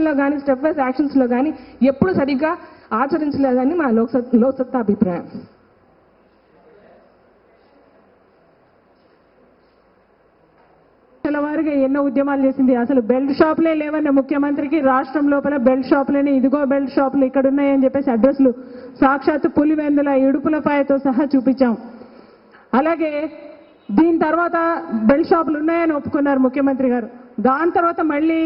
స్టెప్స్లో కానీ step wise యాక్షన్స్లో కానీ ఎప్పుడు సరిగ్గా ఆచరించలేదని మా లోక్సత్తా అభిప్రాయం. వారిగా ఎన్నో ఉద్యమాలు చేసింది. అసలు బెల్ట్ షాపులే లేవన్న ముఖ్యమంత్రికి రాష్ట్రం లోపల బెల్ట్ షాపులని, ఇదిగో బెల్ట్ షాపులు ఇక్కడ ఉన్నాయని చెప్పేసి అడ్రస్లు సాక్షాత్తు పులివెందుల ఇడుపులపాయతో సహా చూపించాం. అలాగే దీని తర్వాత బెల్ట్ షాపులు ఉన్నాయని ఒప్పుకున్నారు ముఖ్యమంత్రి గారు. దాని తర్వాత మళ్ళీ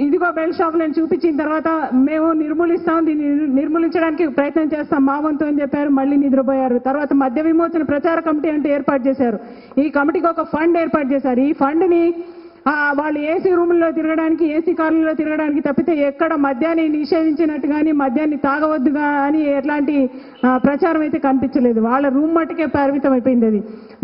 ఇదిగో బెల్ట్ షాపులను చూపించిన తర్వాత మేము నిర్మూలిస్తాం, దీన్ని నిర్మూలించడానికి ప్రయత్నం చేస్తాం మా వంతు అని చెప్పారు. మళ్ళీ నిద్రపోయారు. తర్వాత మద్య విమోచన ప్రచార కమిటీ అంటే ఏర్పాటు చేశారు. ఈ కమిటీకి ఒక ఫండ్ ఏర్పాటు చేశారు. ఈ ఫండ్ని వాళ్ళు ఏసీ రూముల్లో తిరగడానికి, ఏసీ కార్లలో తిరగడానికి తప్పితే ఎక్కడ మద్యాన్ని నిషేధించినట్టు కానీ మద్యాన్ని తాగవద్దుగా అని ఎట్లాంటి ప్రచారం అయితే కనిపించలేదు. వాళ్ళ రూమ్ మట్టుకే పరిమితం అయిపోయింది అది.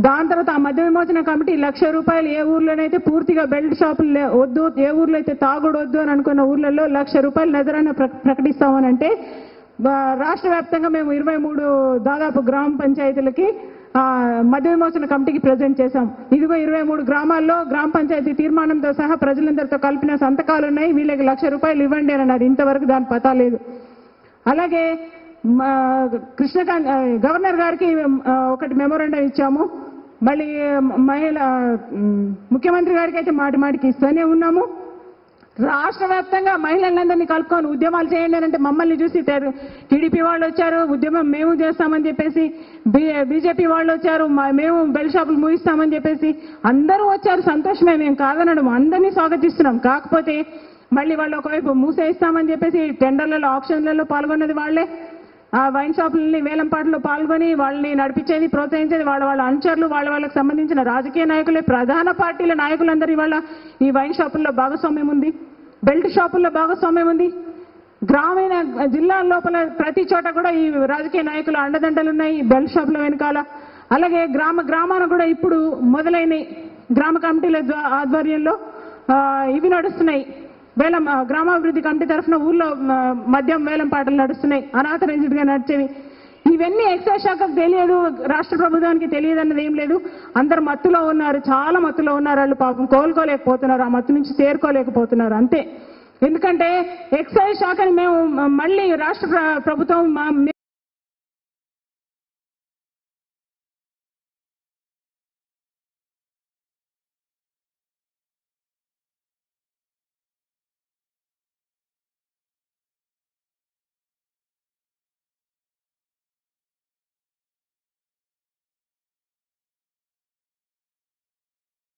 దాని తర్వాత ఆ మద్య విమోచన కమిటీ ₹1,00,000 ఏ ఊర్లోనైతే పూర్తిగా బెల్ట్ షాపులు వద్దు, ఏ ఊర్లో అయితే తాగుడు వద్దు అని అనుకున్న ఊర్లలో ₹1,00,000 నజరాన ప్రకటిస్తామనంటే రాష్ట్ర వ్యాప్తంగా మేము 23 దాదాపు గ్రామ పంచాయతీలకి మద్య విమోచన కమిటీకి ప్రజెంట్ చేశాం. ఇదిగో 23 గ్రామాల్లో గ్రామ పంచాయతీ తీర్మానంతో సహా ప్రజలందరితో కలిపిన సంతకాలు ఉన్నాయి, వీళ్ళకి ₹1,00,000 ఇవ్వండి అని అన్నారు. ఇంతవరకు దాని పతా లేదు. అలాగే గవర్నర్ గారికి ఒకటి మెమోరాండం ఇచ్చాము. మళ్ళీ ముఖ్యమంత్రి గారికి అయితే మాటికి ఇస్తూనే ఉన్నాము. రాష్ట్ర వ్యాప్తంగా మహిళలందరినీ కలుపుకొని ఉద్యమాలు చేయండి అంటే మమ్మల్ని చూసి టీడీపీ వాళ్ళు వచ్చారు, ఉద్యమం మేము చేస్తామని చెప్పేసి, బీజేపీ వాళ్ళు వచ్చారు, మేము బెల్ట్ షాపులు మూయిస్తామని చెప్పేసి అందరూ వచ్చారు. సంతోషమే, మేము కాదనడం, అందరినీ స్వాగతిస్తున్నాం. కాకపోతే మళ్ళీ వాళ్ళు ఒకవైపు మూసేస్తామని చెప్పేసి టెండర్లలో, ఆప్షన్లలో పాల్గొన్నది వాళ్ళే. ఆ వైన్ షాపులని వేలంపాటలో పాల్గొని వాళ్ళని నడిపించేది, ప్రోత్సహించేది వాళ్ళ అనుచరులు, వాళ్ళకి సంబంధించిన రాజకీయ నాయకులే. ప్రధాన పార్టీల నాయకులందరూ ఇవాళ ఈ వైన్ షాపుల్లో భాగస్వామ్యం ఉంది, బెల్ట్ షాపుల్లో భాగస్వామ్యం ఉంది. గ్రామీణ జిల్లాల లోపల ప్రతి చోట కూడా ఈ రాజకీయ నాయకుల అండదండలు ఉన్నాయి ఈ బెల్ట్ షాపుల వెనకాల. అలాగే గ్రామాన కూడా ఇప్పుడు మొదలైన గ్రామ కమిటీల ఆధ్వర్యంలో ఇవి నడుస్తున్నాయి. గ్రామాభివృద్ధి కమిటీ తరఫున ఊర్లో మద్యం వేలం పాటలు నడుస్తున్నాయి, అనాథరైజ్డ్ గా నడిచేవి. ఇవన్నీ ఎక్సైజ్ శాఖకు తెలియదు, రాష్ట్ర ప్రభుత్వానికి తెలియదు అన్నది ఏం లేదు. అందరు మత్తులో ఉన్నారు, చాలా మత్తులో ఉన్నారు. వాళ్ళు పాపం కోలుకోలేకపోతున్నారు, ఆ మత్తు నుంచి తేరుకోలేకపోతున్నారు అంతే. ఎందుకంటే ఎక్సైజ్ శాఖని మేము మళ్ళీ రాష్ట్ర ప్రభుత్వం